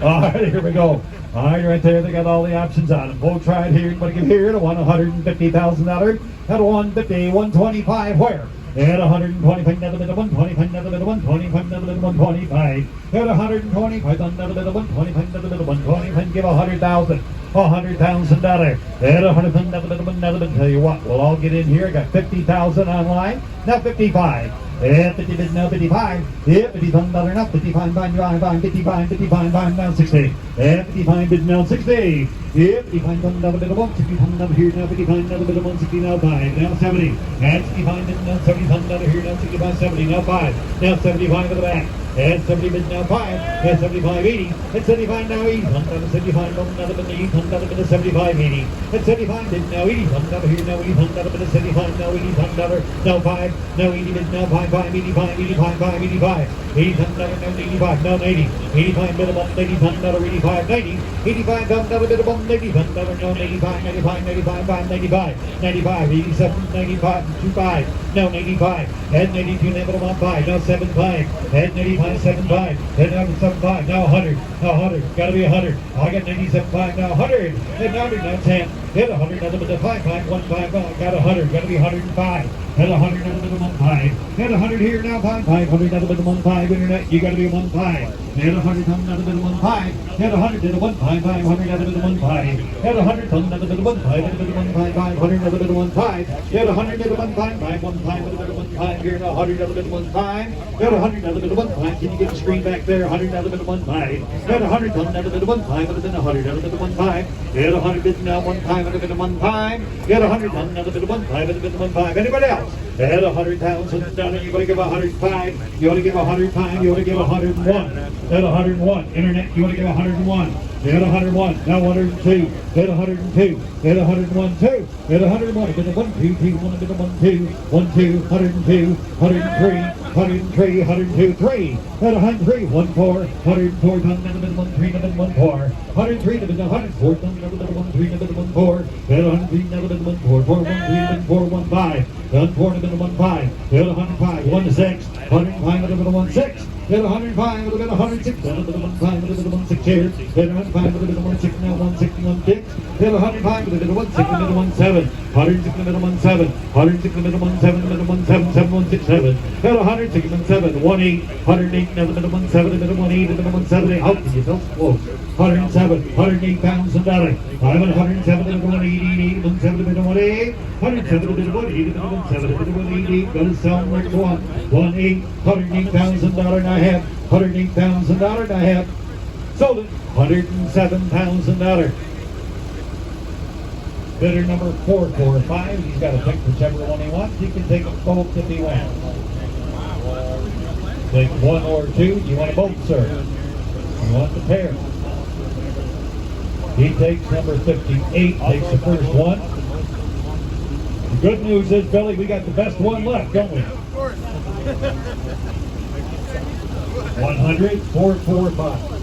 All right, here we go. All right, right there, they got all the options on them. Folks, right here, anybody give here to $150,000. At 150, 125, where? At 125, another bit of 125, another bit of 125, another bit of 125. At 125, another bit of 125, another bit of 125, give $100,000. $100,000. At 100, another bit. Tell you what, we'll all get in here. I got 50,000 online. Now 55. Yeah, 50 bid now 55. Yeah, $55 now 55. Fine, 55, 55, fine now 60. Yeah, 55 bid now 60. Yeah, 55 another bit of 160 now here now 55 another bit of 160 now 5 now 70. And 65 bid now 70 another here now 65 70 now 5 now 75 at the back. And 70 bid now 5. And 75 80. And 75 now 80. Another 75 another bit of 80 another bit of 75 80. And 75 bid now 80 another here now 80 another bit of 75 now 80 another now 5 now 80 bid now 5 5 85 85 5 85 85 now 85 now 80 85 bid of 80 another 85 90 85 another bit of 80 another now 85 95 95 5 95 95 87 95 25 now 85 and 92 now 5 now 75 and 85 75 and now 75 now 100 now 100 gotta be 100 I got 97 5 now 100 and 100 now 10 hit 100 another bit of 5 5 1 5 got 100 gotta be 105 hit 100 another bit of 1 5 hit 100 here now 5 500 another bit of 1 5 internet you gotta be 1 5 hit 100 another bit of 1 5 hit 100 to the 1 5 500 another bit of 1 5 hit 100 another bit of 1 5 another bit of 1 5 500 another bit of 1 5 hit 100 to the 1 5 5 1 5 another bit of 1 5 here now 100 another bit of 1 5 hit 100 another bit of 1 5 can you get the screen back there 100 another bit of 1 5 hit 100 another bit of 1 5 would have been 100 another bit of 1 5 hit 100 bit now 1 5 would have been a 1 5 hit 100 another bit of 1 5 would have been 1 5 anybody else hit 100,000 done you want to give 105 you want to give 105 you want to give 101 hit 101 internet you want to give 101 hit 101 now 102 hit 102 hit 101 2 hit 101 bit of 1 2 2 1 bit of 1 2 1 2 102 103 103 102 3 hit 103 1 4 104 done another bit of 1 3 another 1 4 103 to the 104 done another bit of 1 3 another 1 4 hit 103 another bit of 1 4 4 1 3 4 1 5 done 4 another bit of 1 5 hit 105 1 6 105 another bit of 1 6 hit 105 with a bit of 106 another bit of 105 with a bit of 1 6 here hit 105 with a bit of 1 6 now 1 6 1 6 hit 105 with a bit of 1 6 a bit of 1 7 106 a bit of 1 7 106 a bit of 1 7 a bit of 1 7 7 1 6 7 hit 106 and 7 1 8 108 another bit of 1 7 a bit of 1 8 a bit of 1 7 how can you tell close 107 $108,000 I'm at 107 a bit of 188 1 7 a bit of 1 8 107 a bit of 1 8 a bit of 1 7 a bit of 1 88 gonna sound like 1 8 $108,000 and I have $108,000 and I have sold it $107,000. Bidder number 445. He's got to pick whichever one he wants. He can take them both if he wants. Take one or two. You want them both, sir? You want the pair? He takes number 58. Takes the first one. The good news is, Billy, we got the best one left, don't we? Of course. 100, 445.